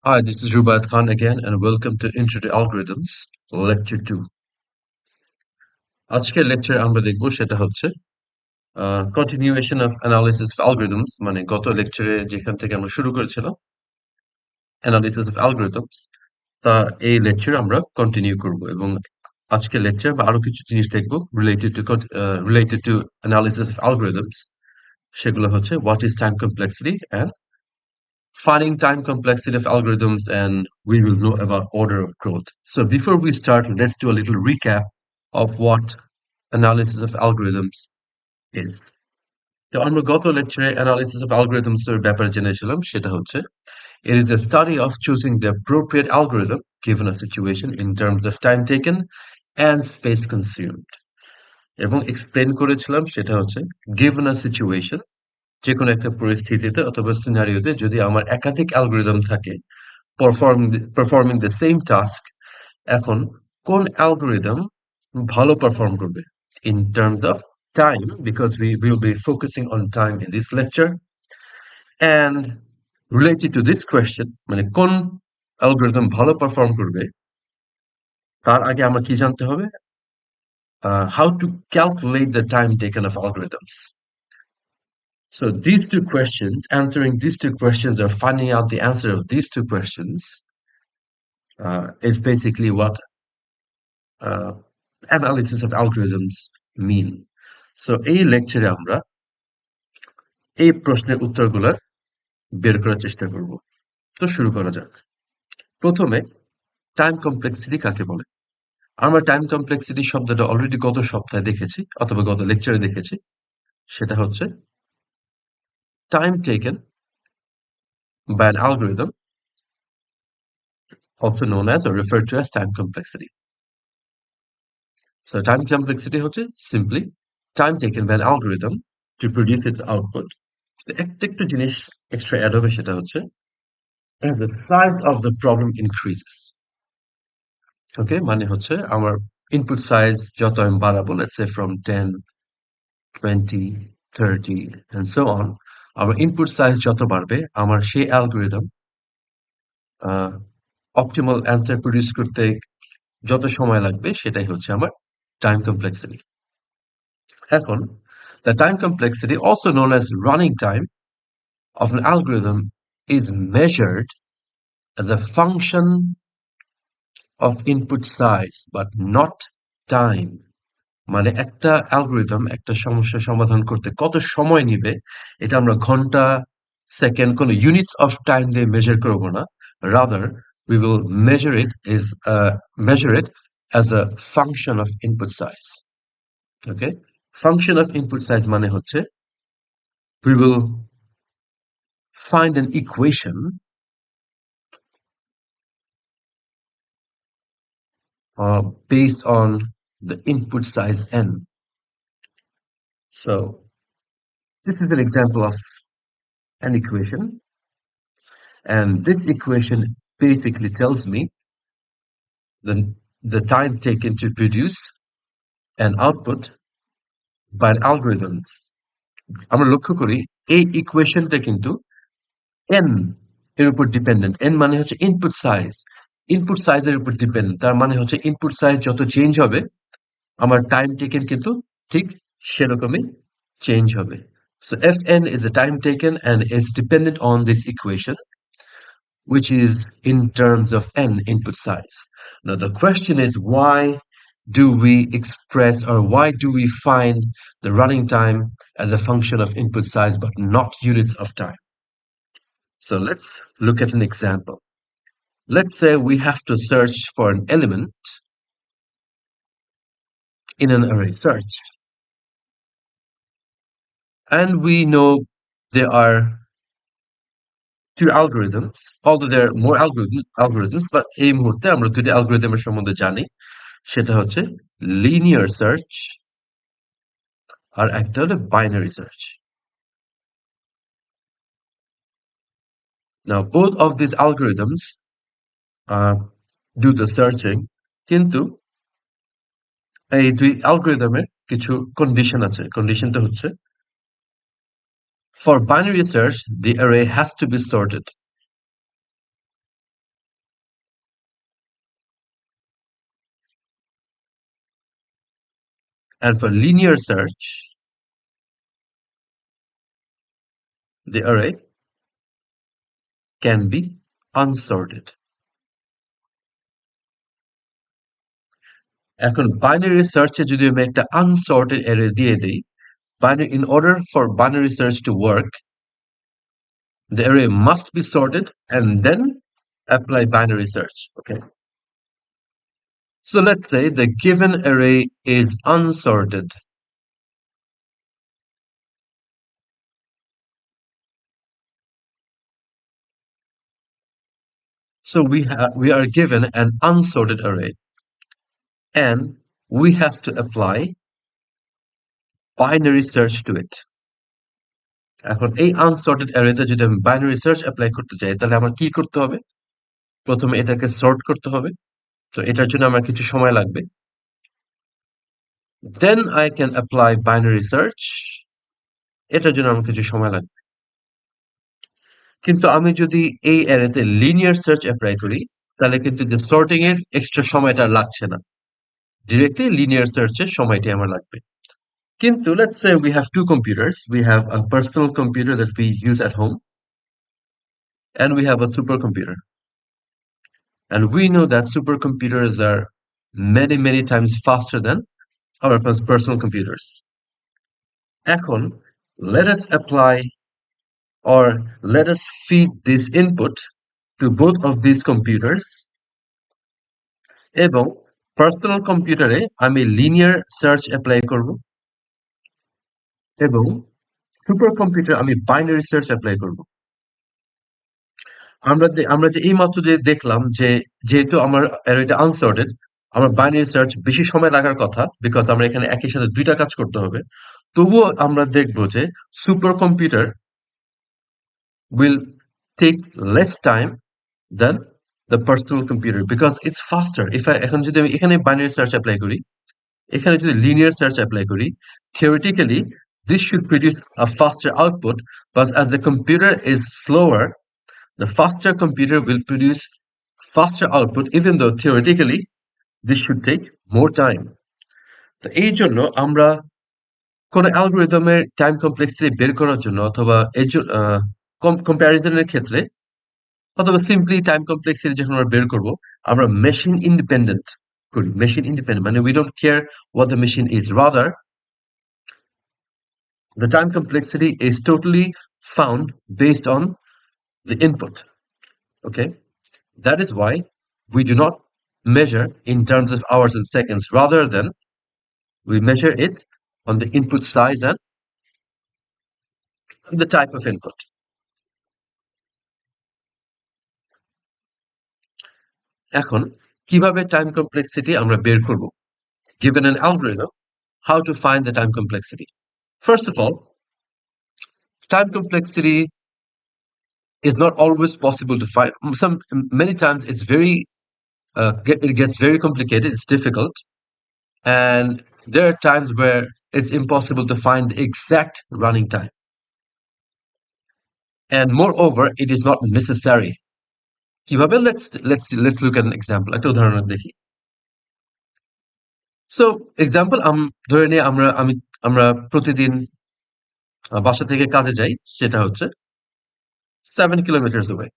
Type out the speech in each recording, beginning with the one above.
Hi, this is Rubaid Khan again, and welcome to Intro to Algorithms, Lecture 2. আজকের লেকচারে আমরা দেখব সেটা হচ্ছে continuation of analysis of algorithms, মানে গত লেকচারে যেখান থেকে আমরা শুরু করেছিলাম analysis of algorithms, তা এই লেকচারে আমরা কন্টিনিউ করব এবং আজকের লেকচার বা আরো কিছু জিনিস দেখব related to analysis of algorithms, সেগুলো হচ্ছে what is time complexity and finding time complexity of algorithms, and we will know about order of growth. So before we start, let's do a little recap of what analysis of algorithms is. তো আমরা গত লেকচারে analysis of algorithms এর ব্যাপারে জেনেছিলাম, সেটা হচ্ছে it is the study of choosing the appropriate algorithm given a situation in terms of time taken and space consumed, এবং এক্সপ্লেন করেছিলাম সেটা হচ্ছে given a situation, যে কোনো একটা পরিস্থিতিতে অথবা সিনারিওতে যদি আমার একাধিক অ্যালগরিদম থাকে performing the same task, এখন কোন অ্যালগরিদম ভালো পারফর্ম করবে in terms of time, because we will be focusing on time in this lecture, and related to this question, মানে কোন অ্যালগরিদম ভালো পারফর্ম করবে তার আগে আমার কি জানতে হবে? How to calculate the time taken of algorithms. So these two questions, answering these two questions or finding out the answer of these two questions is basically what uh, analysis of algorithms mean. So এই লেকচারে আমরা এই প্রশ্নের উত্তরগুলো বের করার চেষ্টা করব। তো শুরু করা যাক। প্রথমে টাইম কমপ্লেক্সিটি কাকে বলে? আমরা টাইম কমপ্লেক্সিটি শব্দটা অলরেডি গত সপ্তাহে দেখেছি অথবা গত লেকচারে দেখেছি। সেটা হচ্ছে time taken by an algorithm, also known as or referred to as time complexity. So time complexity হচ্ছে simply time taken by an algorithm to produce its output. একটা একটু জিনিস এক্সট্রা অ্যাড হবে, সেটা হচ্ছে as the size of the problem increases. ওকে, মানে হচ্ছে আমার ইনপুট সাইজ যত আমি বাড়াবো, let's say from 10, 20, 30 and so on, আমার ইনপুট সাইজ যত বাড়বে আমার সেই অ্যালগরিদম অপটিমাল অ্যান্সার প্রডিউস করতে যত সময় লাগবে সেটাই হচ্ছে আমার টাইম কমপ্লেক্সিটি। এখন the time complexity, also known as running time of an algorithm, is measured as a function of input size but not time. মানে একটা অ্যালগরিদম একটা সমস্যা সমাধান করতে কত সময় নিবে, এটা আমরা ঘন্টা, সেকেন্ড, কোনো ইউনিটস অফ টাইম দিয়ে মেজার করব না, rather we will measure it as a function of input size. Okay, function of input size মানে হচ্ছে we will find an equation based on the input size n. So this is an example of an equation, and this equation basically tells me the time taken to produce an output by an algorithm. আমরা লক্ষ্য করি এই ইকুয়েশনটা কিন্তু n এর উপর dependent. n মানে হচ্ছে input সাইজের উপর ডিপেন্ডেন্ট। তার মানে হচ্ছে ইনপুট সাইজ যত চেঞ্জ হবে আমার টাইম টেকেন কিন্তু ঠিক সেরকমই চেঞ্জ হবে। So fn is the time taken and is dependent on this equation, which is in terms of n input size. Now the question is, why do we express or why do we find the running time as a function of input size but not units of time? So let's look at an example. Let's say we have to search for an element in an array search, and we know there are two algorithms, although there are more algorithms, but এই মুহূর্তে আমরা দুটো অ্যালগরিদমের সম্বন্ধে জানি, সেটা হচ্ছে linear search আর একটা হলো binary search. Now both of these algorithms do the searching, কিন্তু এই দুই অ্যালগরিদমের কিছু কন্ডিশন আছে। কন্ডিশনটা হচ্ছে for binary search the array has to be sorted, And for linear search, the array can be unsorted. এখন বাইনারি সার্চে যদি আমি একটা আনসর্টেড অ্যারে দিয়ে দিই, binary in order for binary search to work, the array must be sorted and then apply binary search. Okay. So let's say the given array is unsorted. So we are given an unsorted array and we have to apply binary search to it. এখন এই unsorted অ্যারেতে যদি আমি binary search apply করতে চাই তাহলে আমার কি করতে হবে? প্রথমে এটাকে সর্ট করতে হবে। তো এটার জন্য আমার কিছু সময় লাগবে। Then I can apply binary search. এটার জন্য আমার কিছু সময় লাগবে। কিন্তু আমি যদি এই অ্যারেতে লিনিয়ার সার্চ অ্যাপ্লাই করি তাহলে কিন্তু যে সর্টিং এর এক্সট্রা সময়টা লাগছে না। ডিরেক্টলি লিনিয়ার সার্চের সময়টি আমার লাগবে। Kintu, let's say we have two computers. We have a personal computer that we use at home, and we have a supercomputer. And we know that supercomputers are many, many times faster than our personal computers. এখন, let us apply or let us feed this input to both of these computers এবং personal কম্পিউটারে আমি linear search apply করব এবং super computer আমি binary search apply করব। আমরা যে এইমাত্র যে দেখলাম যে যেহেতু আমার অ্যারেটা আনসর্টেড, আমার বাইনারি সার্চ বেশি সময় লাগার কথা বিকজ আমরা এখানে একই সাথে দুইটা কাজ করতে হবে। তবুও আমরা দেখব যে super computer will take less time than the personal computer because it's faster. এখন যদি আমি এখানে বাইনারি সার্চ অ্যাপ্লাই করি, এখানে যদি linear search apply করি, theoretically this should produce a faster output, but as the computer is slower, the faster computer will produce faster output even though theoretically this should take more time. তো এই জন্য আমরা কোন অ্যালগরিদমের time complexity বের করার জন্য অথবা কম্প্যারিজনের ক্ষেত্রে অথবা সিম্পলি টাইম কমপ্লেক্সিটি যখন আমরা বের করব, আমরা মেশিন ইন্ডিপেন্ডেন্ট করি। মেশিন ইন্ডিপেন্ডেন্ট মানে we don't care what the machine is, rather the time complexity is totally found based on the input. Okay, that is why we do not measure in terms of hours and seconds, rather than we measure it on the input size and the type of input. এখন কিভাবে time complexity আমরা বের করব? Given an algorithm, how to find the time complexity? First of all, time complexity is not always possible to find. Many times it's very it gets very complicated, it's difficult, and there are times where it's impossible to find the exact running time, and moreover it is not necessary. কিভাবে? Let's look at an example. একটা উদাহরণ দেখি। So example, ধরে নিয়ে আমরা প্রতিদিন বাসা থেকে কাজে যাই, সেটা হচ্ছে 7 kilometers away.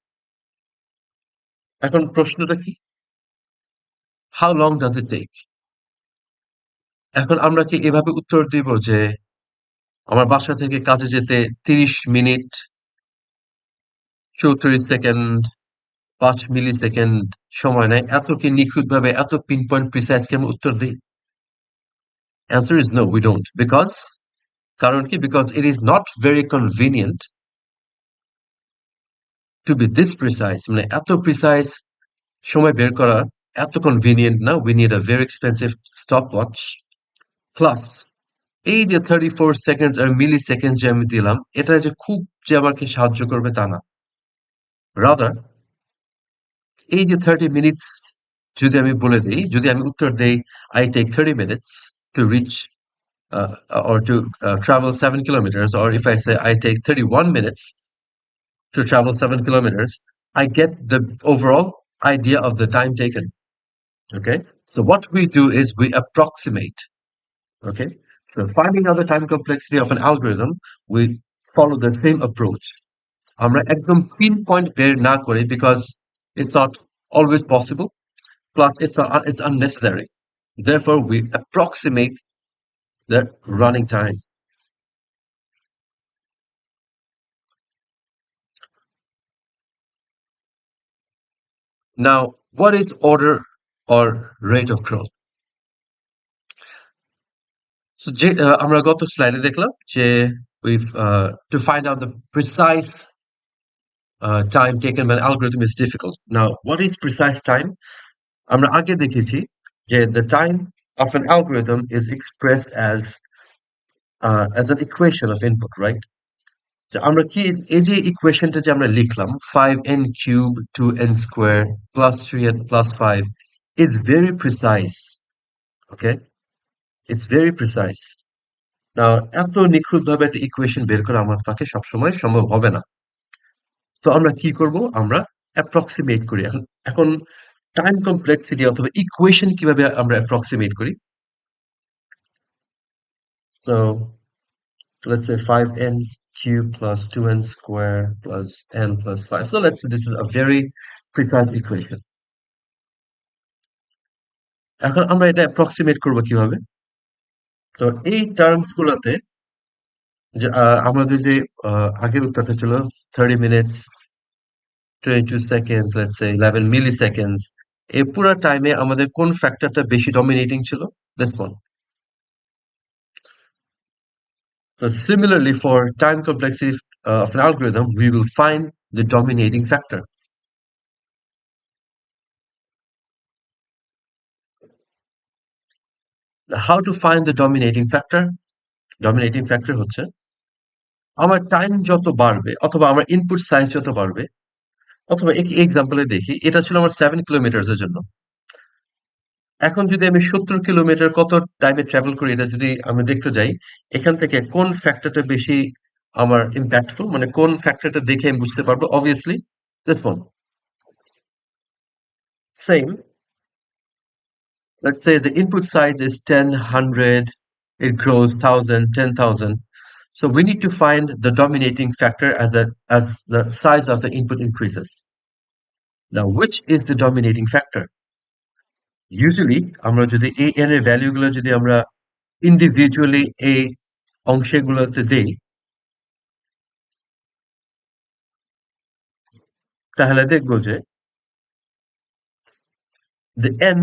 এখন প্রশ্নটা কি? How long does it take? এখন আমরা কি এভাবে উত্তর দিব যে আমার বাসা থেকে কাজে যেতে 30 মিনিট 34 সেকেন্ড 5 মিলি সেকেন্ড সময় নেয়? এত কি নিখুঁতভাবে এত পিনপয়েন্ট প্রিসাইজ কি আমরা উত্তর দিই? Answer is no, we don't. Because কারণ কি? Because it is not very convenient to be this precise. মানে এত প্রিসাইজ সময় বের করা এত কনভিনিয়েন্ট না। We need a very expensive stopwatch. Plus এই যে 34 seconds আর মিলি সেকেন্ড যে আমি দিলাম, এটা যে খুব যে আমাকে সাহায্য করবে তা না। Rather এই যে 30 minutes যদি আমি বলে দেই, যদি আমি উত্তর দেই I take 30 minutes to reach or to travel 7 kilometers, or if I say I take 31 minutes to travel 7 kilometers, I get the overall idea of the time taken. Okay, so what we do is we approximate. Okay. So finding out the time complexity of an algorithm, we follow the same approach. আমরা একদম pinpoint বের না করি because it's not always possible. Plus, it's unnecessary. Therefore, we approximate the running time. Now, what is order or rate of growth? So, আমরা গত স্লাইডে দেখলাম যে we've to find out the precise time taken by an algorithm is difficult. Now, what is precise time? আমরা আগে দেখেছি যে the time of an algorithm is expressed as an equation of input, right? যে আমরা কি এই যে ইকুয়েশনটা যে আমরা লিখলাম 5n cube 2n square plus 3n plus 5 is very precise. Okay, it's very precise. Now এত নিখুঁতভাবে একটা ইকুয়েশন বের করা আমার পক্ষে সবসময় সম্ভব হবে না। তো আমরা কি করব? আমরা অ্যাপ্রক্সিমেট করি। এখন টাইম কমপ্লেক্সিটি অথবা ইকুয়েশন কিভাবে আমরা অ্যাপ্রক্সিমেট করি? So let's say 5n cube plus 2n square plus n plus 5. So let's say this is a very precise equation. এখন আমরা এটা অ্যাপ্রক্সিমেট করব কিভাবে? তো এই টার্মস গুলোতে যে আমাদের যে আগের উত্তরটা ছিল 30 minutes 22 seconds, let's say 11 milliseconds, এই পুরো টাইমে আমাদের কোন ফ্যাক্টরটা বেশি ডমিনেটিং ছিল? This one. So similarly, for time complexity of an algorithm, we will find the dominating factor. How to find the dominating factor? Dominating factor হচ্ছে আমার টাইম যত বাড়বে অথবা আমার ইনপুট সাইজ যত বাড়বে অথবা এক্সাম্পলে দেখি এটা ছিল আমার 7 কিলোমিটার এর জন্য। এখন যদি আমি 70 কিলোমিটার কত টাইমে ট্রাভেল করি এটা যদি আমি দেখতে যাই এখান থেকে কোন ফ্যাক্টরটা বেশি আমার ইম্প্যাক্টফুল মানে কোন ফ্যাক্টরটা দেখে আমি বুঝতে পারবো obviously this one same let's say the input size is 10 100 it grows 1000 10,000 so we need to find the dominating factor as the size of the input increases now which is the dominating factor usually আমরা যদি এই n এর value গুলো যদি আমরা individually এই অংশগুলোতে দেই তাহলে দেখবো যে the n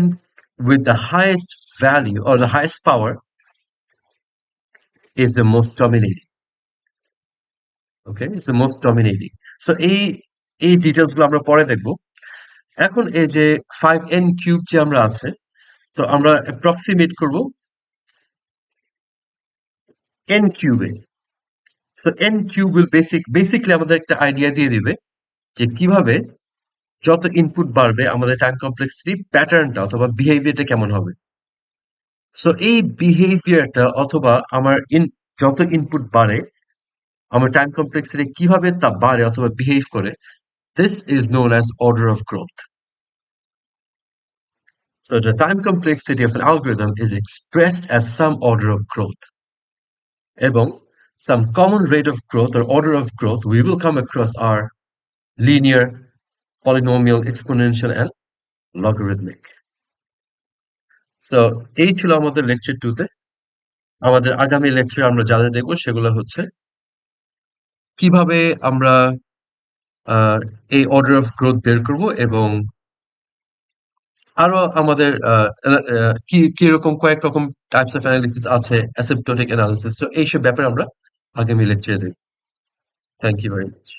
with the highest value or the highest power is the most dominating okay it's the most dominating so এই ডিটেইলস গুলো আমরা পরে দেখবো এখন এই যে 5n কিউব যে আমরা আছে তো আমরা অ্যাপ্রক্সিমেট করব n কিউবে so n cube will basically আমাদের একটা আইডিয়া দিয়ে দিবে যে কিভাবে যত ইনপুট বাড়বে আমাদের টাইম কমপ্লেক্সিটি প্যাটার্নটা অথবা বিহেভিয়ারটা কেমন হবে সো এই বিহেভিয়ারটা অথবা আমার যত ইনপুট বাড়ে আমার টাইম কমপ্লেক্সিটি কিভাবে তা বাড়ে অথবা বিহেভ করে this is known as order of growth so the time complexity of an algorithm is expressed as some order of growth এবং some common rate of growth or order of growth we will come across are linear polynomial exponential and logarithmic so এই ছিল আমাদের lecture 2 তে আমাদের আগামী লেকচারে আমরা যা যা দেখব সেগুলো হচ্ছে কিভাবে আমরা এই অর্ডার অফ গ্রোথ বের করব এবং আরো আমাদের কি রকম কয়েক রকম টাইপস অফ অ্যানালিসিস আছে অ্যাসিম্পটোটিক অ্যানালিসিস তো এইসব ব্যাপারে আমরা আগামী লেকচারে দেখব থ্যাংক ইউ ভেরি মাচ